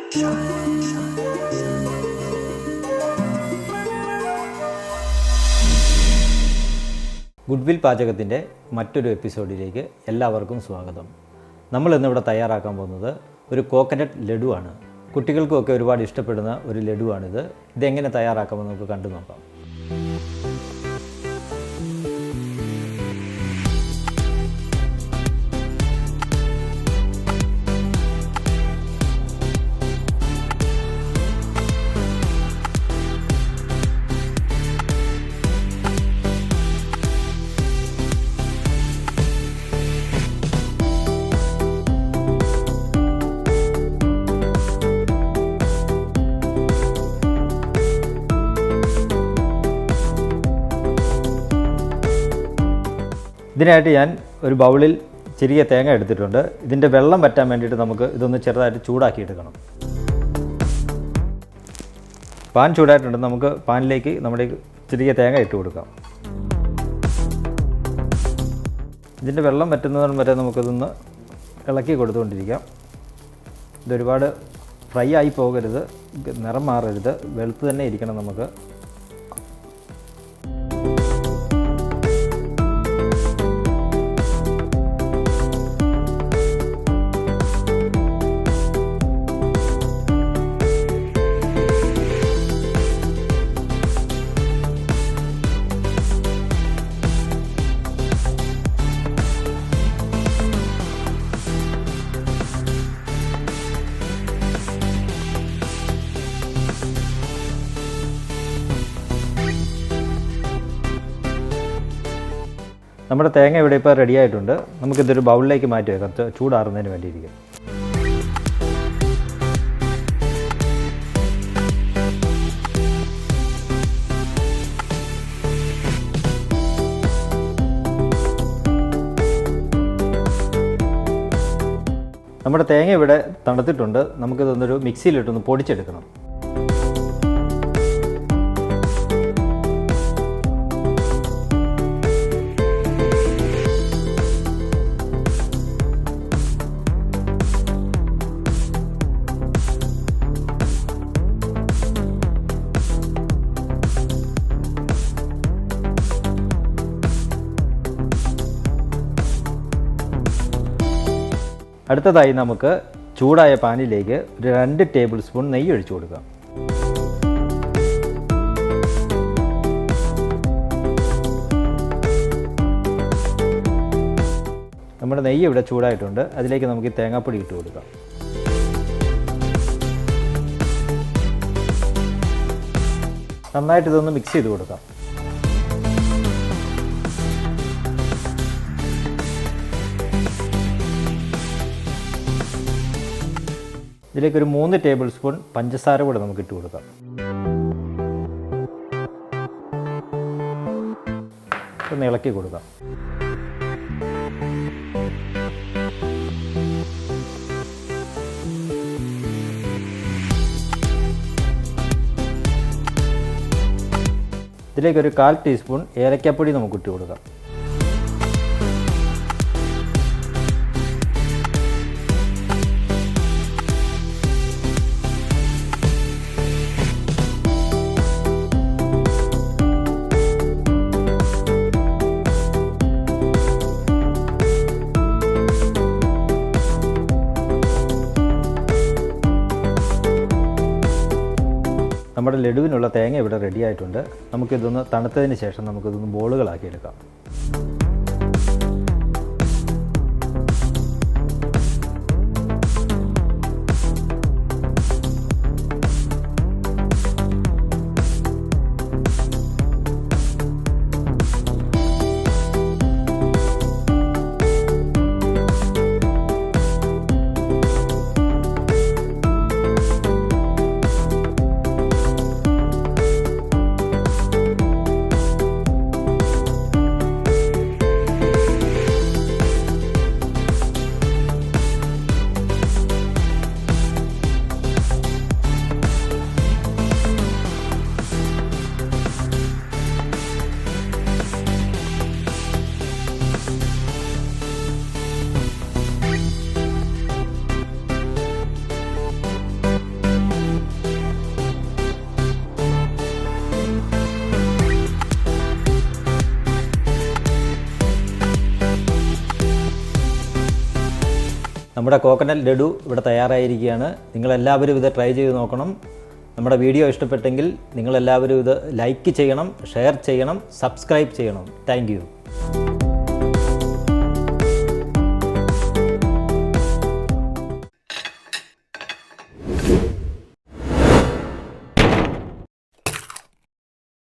Goodwill പാചകത്തിൻ്റെ മറ്റൊരു എപ്പിസോഡിലേക്ക് എല്ലാവർക്കും സ്വാഗതം. നമ്മൾ ഇന്നിവിടെ തയ്യാറാക്കാൻ പോകുന്നത് ഒരു കോക്കനട്ട് ലഡുവാണ്. കുട്ടികൾക്കുമൊക്കെ ഒരുപാട് ഇഷ്ടപ്പെടുന്ന ഒരു ലഡുവാണിത്. ഇതെങ്ങനെ തയ്യാറാക്കാമെന്ന് നമുക്ക് കണ്ടു നോക്കാം. ഇതിനായിട്ട് ഞാൻ ഒരു ബൗളിൽ ചെറിയ തേങ്ങ എടുത്തിട്ടുണ്ട്. ഇതിൻ്റെ വെള്ളം വറ്റാൻ വേണ്ടിയിട്ട് നമുക്ക് ഇതൊന്ന് ചെറുതായിട്ട് ചൂടാക്കിയെടുക്കണം. പാൻ ചൂടായിട്ടുണ്ട്. നമുക്ക് പാനിലേക്ക് നമ്മുടെ ചെറിയ തേങ്ങ ഇട്ട് കൊടുക്കാം. ഇതിൻ്റെ വെള്ളം വറ്റുന്നതിന് വരെ നമുക്കിതൊന്ന് ഇളക്കി കൊടുത്തുകൊണ്ടിരിക്കാം. ഇതൊരുപാട് ഫ്രൈ ആയി പോകരുത്, നിറം മാറരുത്, വെളുത്ത് തന്നെ ഇരിക്കണം. നമുക്ക് നമ്മുടെ തേങ്ങ ഇവിടെ ഇപ്പോൾ റെഡി ആയിട്ടുണ്ട്. നമുക്കിതൊരു ബൗളിലേക്ക് മാറ്റി വെക്കാം, ചൂടാറുന്നതിന് വേണ്ടിയിരിക്കും. നമ്മുടെ തേങ്ങ ഇവിടെ തണുത്തിട്ടുണ്ട്. നമുക്കിതൊന്നൊരു മിക്സിയിലിട്ടൊന്ന് പൊടിച്ചെടുക്കണം. അടുത്തതായി നമുക്ക് ചൂടായ പാനിലേക്ക് ഒരു 2 ടേബിൾ സ്പൂൺ നെയ്യ് ഒഴിച്ചു കൊടുക്കാം. നമ്മുടെ നെയ്യ് ഇവിടെ ചൂടായിട്ടുണ്ട്. അതിലേക്ക് നമുക്ക് തേങ്ങാപ്പൊടി ഇട്ട് കൊടുക്കാം. നന്നായിട്ട് ഇതൊന്ന് മിക്സ് ചെയ്ത് കൊടുക്കാം. ഇതിലേക്കൊരു 3 ടേബിൾ സ്പൂൺ പഞ്ചസാര കൂടെ നമുക്ക് ഇട്ട് കൊടുക്കാം. ഒന്ന് ഇളക്കി കൊടുക്കാം. ഇതിലേക്കൊരു 1/4 ടീസ്പൂൺ ഏലക്കാപ്പൊടി നമുക്ക് ഇട്ട് കൊടുക്കാം. നമ്മുടെ ലഡുവിനുള്ള തേങ്ങ ഇവിടെ റെഡി ആയിട്ടുണ്ട്. നമുക്കിതൊന്ന് തണുത്തതിന് ശേഷം നമുക്കിതൊന്ന് ബോളുകളാക്കി എടുക്കാം. നമ്മുടെ കോക്കനട്ട് ലഡു ഇവിടെ തയ്യാറായിരിക്കുകയാണ്. നിങ്ങളെല്ലാവരും ഇത് ട്രൈ ചെയ്ത് നോക്കണം. നമ്മുടെ വീഡിയോ ഇഷ്ടപ്പെട്ടെങ്കിൽ നിങ്ങളെല്ലാവരും ഇത് ലൈക്ക് ചെയ്യണം, ഷെയർ ചെയ്യണം, സബ്സ്ക്രൈബ് ചെയ്യണം. Thank you.